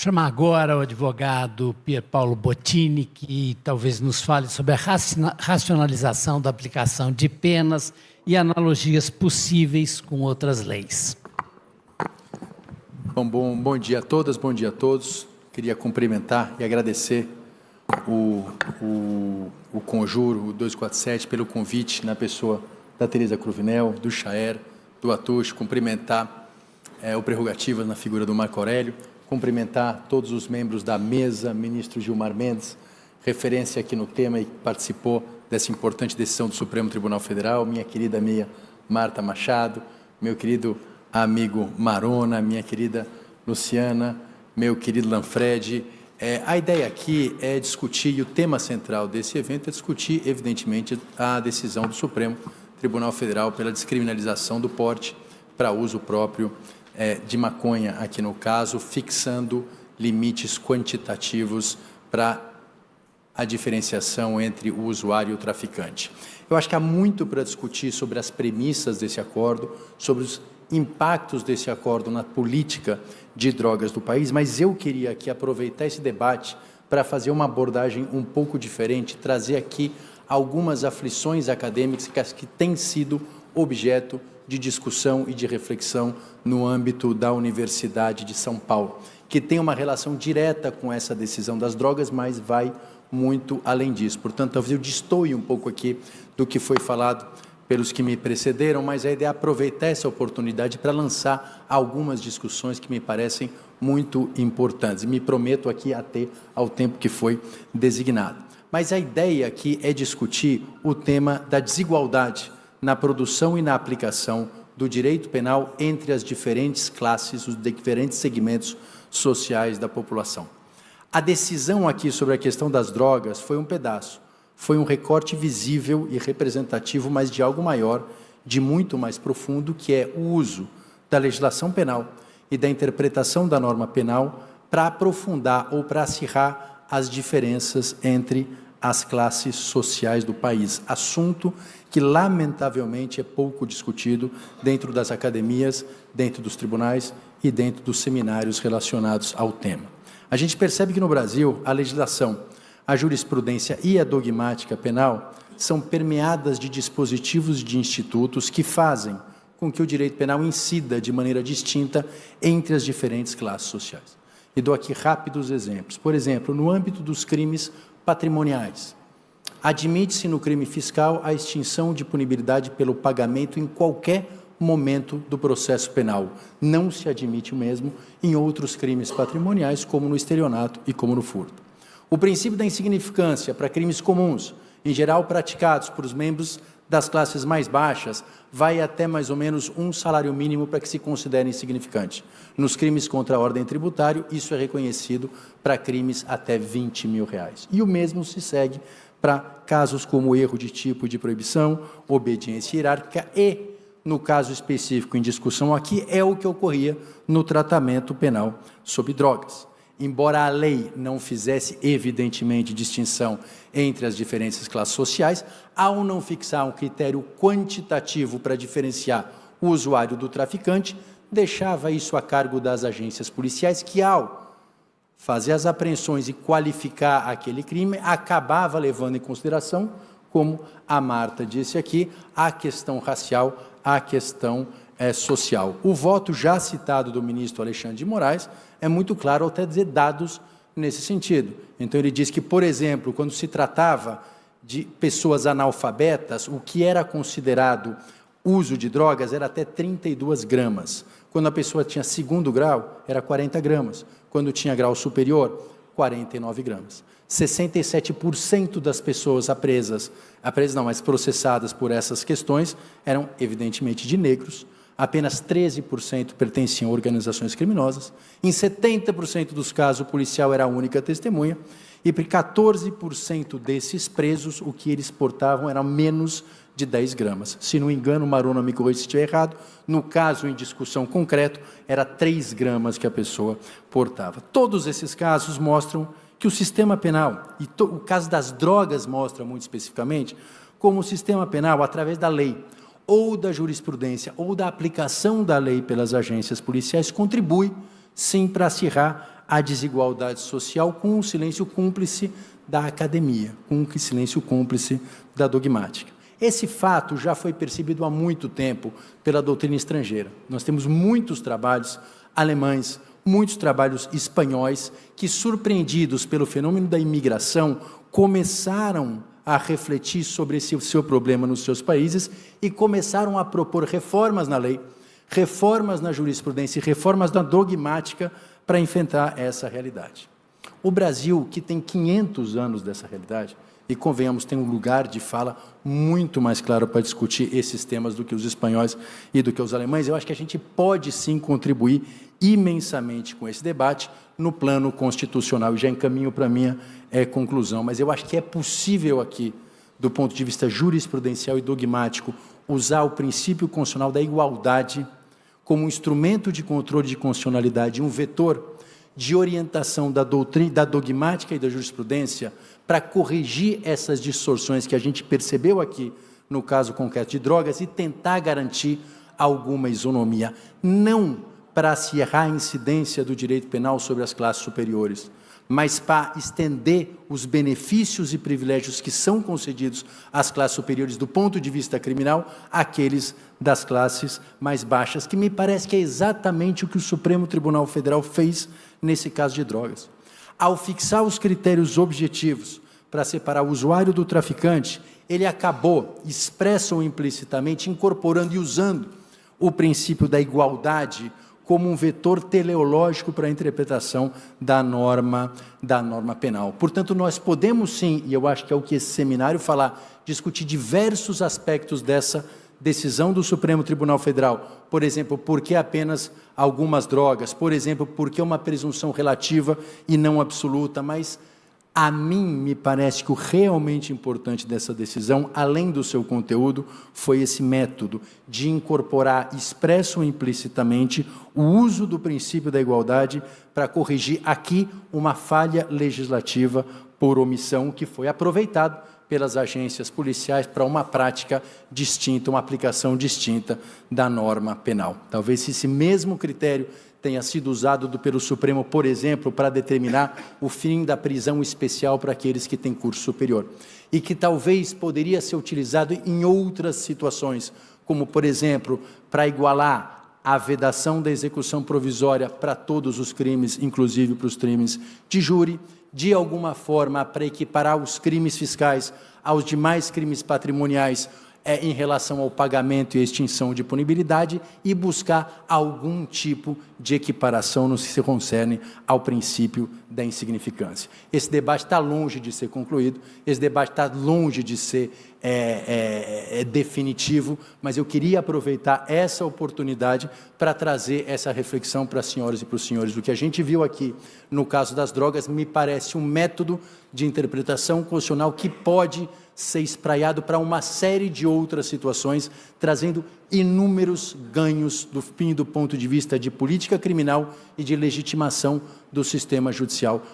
Chamar agora o advogado Pier Paolo Bottini, que talvez nos fale sobre a racionalização da aplicação de penas e analogias possíveis com outras leis. Bom dia a todas, bom dia a todos. Queria cumprimentar e agradecer o Conjuro, o 247, pelo convite na pessoa da Tereza Cruvinel, do Chaer, do Atush, cumprimentar o Prerrogativas na figura do Marco Aurélio, cumprimentar todos os membros da mesa, ministro Gilmar Mendes, referência aqui no tema e que participou dessa importante decisão do Supremo Tribunal Federal, minha querida amiga Marta Machado, meu querido amigo Marona, minha querida Luciana, meu querido Lanfredi. A ideia aqui é discutir, e o tema central desse evento é discutir, evidentemente, a decisão do Supremo Tribunal Federal pela descriminalização do porte para uso próprio de maconha, aqui no caso, fixando limites quantitativos para a diferenciação entre o usuário e o traficante. Eu acho que há muito para discutir sobre as premissas desse acordo, sobre os impactos desse acordo na política de drogas do país, mas eu queria aqui aproveitar esse debate para fazer uma abordagem um pouco diferente, trazer aqui algumas aflições acadêmicas que têm sido objeto de discussão e de reflexão no âmbito da Universidade de São Paulo, que tem uma relação direta com essa decisão das drogas, mas vai muito além disso. Portanto, talvez eu destoie um pouco aqui do que foi falado pelos que me precederam, mas a ideia é aproveitar essa oportunidade para lançar algumas discussões que me parecem muito importantes. E me prometo aqui até ao tempo que foi designado. Mas a ideia aqui é discutir o tema da desigualdade na produção e na aplicação do direito penal entre as diferentes classes, os diferentes segmentos sociais da população. A decisão aqui sobre a questão das drogas foi um pedaço, foi um recorte visível e representativo, mas de algo maior, de muito mais profundo, que é o uso da legislação penal e da interpretação da norma penal para aprofundar ou para acirrar as diferenças entre as classes sociais do país, assunto que, lamentavelmente, é pouco discutido dentro das academias, dentro dos tribunais e dentro dos seminários relacionados ao tema. A gente percebe que, no Brasil, a legislação, a jurisprudência e a dogmática penal são permeadas de dispositivos de institutos que fazem com que o direito penal incida de maneira distinta entre as diferentes classes sociais. E dou aqui rápidos exemplos. Por exemplo, no âmbito dos crimes patrimoniais, admite-se no crime fiscal a extinção de punibilidade pelo pagamento em qualquer momento do processo penal. Não se admite o mesmo em outros crimes patrimoniais, como no estelionato e como no furto. O princípio da insignificância para crimes comuns, em geral praticados por os membros das classes mais baixas, vai até mais ou menos um salário mínimo para que se considere insignificante. Nos crimes contra a ordem tributária, isso é reconhecido para crimes até R$20 mil. E o mesmo se segue para casos como erro de tipo de proibição, obediência hierárquica e, no caso específico em discussão aqui, é o que ocorria no tratamento penal sobre drogas. Embora a lei não fizesse, evidentemente, distinção entre as diferentes classes sociais, ao não fixar um critério quantitativo para diferenciar o usuário do traficante, deixava isso a cargo das agências policiais que, ao fazer as apreensões e qualificar aquele crime, acabava levando em consideração, como a Marta disse aqui, a questão racial, a questão social. O voto já citado do ministro Alexandre de Moraes é muito claro, até dizer dados nesse sentido. Então, ele diz que, por exemplo, quando se tratava de pessoas analfabetas, o que era considerado uso de drogas era até 32 gramas. Quando a pessoa tinha segundo grau, era 40 gramas. Quando tinha grau superior, 49 gramas. 67% das pessoas mas processadas por essas questões eram, evidentemente, de negros. Apenas 13% pertenciam a organizações criminosas. Em 70% dos casos, o policial era a única testemunha. E por 14% desses presos, o que eles portavam era menos de 10 gramas. Se não engano, Marona me corrija se estiver errado, no caso em discussão concreto, era 3 gramas que a pessoa portava. Todos esses casos mostram que o sistema penal, e o caso das drogas mostra muito especificamente, como o sistema penal, através da lei, ou da jurisprudência, ou da aplicação da lei pelas agências policiais, contribui, sim, para acirrar a desigualdade social com o silêncio cúmplice da academia, com o silêncio cúmplice da dogmática. Esse fato já foi percebido há muito tempo pela doutrina estrangeira. Nós temos muitos trabalhos alemães, muitos trabalhos espanhóis, que, surpreendidos pelo fenômeno da imigração, começaram a refletir sobre esse seu problema nos seus países e começaram a propor reformas na lei, reformas na jurisprudência e reformas na dogmática para enfrentar essa realidade. O Brasil, que tem 500 anos dessa realidade, e convenhamos, tem um lugar de fala muito mais claro para discutir esses temas do que os espanhóis e do que os alemães, eu acho que a gente pode sim contribuir imensamente com esse debate no plano constitucional. E já encaminho para a minha conclusão, mas eu acho que é possível aqui, do ponto de vista jurisprudencial e dogmático, usar o princípio constitucional da igualdade como um instrumento de controle de constitucionalidade, um vetor de orientação da doutrina, da dogmática e da jurisprudência para corrigir essas distorções que a gente percebeu aqui no caso concreto de drogas e tentar garantir alguma isonomia, não para acirrar a incidência do direito penal sobre as classes superiores, mas para estender os benefícios e privilégios que são concedidos às classes superiores do ponto de vista criminal àqueles das classes mais baixas, que me parece que é exatamente o que o Supremo Tribunal Federal fez nesse caso de drogas. Ao fixar os critérios objetivos para separar o usuário do traficante, ele acabou, expressa ou implicitamente, incorporando e usando o princípio da igualdade como um vetor teleológico para a interpretação da norma penal. Portanto, nós podemos sim, e eu acho que é o que esse seminário falar, discutir diversos aspectos dessa decisão do Supremo Tribunal Federal. Por exemplo, por que apenas algumas drogas? Por exemplo, por que uma presunção relativa e não absoluta? Mas a mim me parece que o realmente importante dessa decisão, além do seu conteúdo, foi esse método de incorporar, expresso ou implicitamente, o uso do princípio da igualdade para corrigir aqui uma falha legislativa por omissão que foi aproveitado pelas agências policiais para uma prática distinta, uma aplicação distinta da norma penal. Talvez se esse mesmo critério tenha sido usado pelo Supremo, por exemplo, para determinar o fim da prisão especial para aqueles que têm curso superior. E que talvez poderia ser utilizado em outras situações, como, por exemplo, para igualar a vedação da execução provisória para todos os crimes, inclusive para os crimes de júri, de alguma forma para equiparar os crimes fiscais aos demais crimes patrimoniais, em relação ao pagamento e extinção de punibilidade e buscar algum tipo de equiparação no que se concerne ao princípio da insignificância. Esse debate está longe de ser concluído, esse debate está longe de ser definitivo, mas eu queria aproveitar essa oportunidade para trazer essa reflexão para as senhoras e para os senhores. O que a gente viu aqui no caso das drogas me parece um método de interpretação constitucional que pode ser espraiado para uma série de outras situações, trazendo inúmeros ganhos do ponto de vista de política criminal e de legitimação do sistema judicial.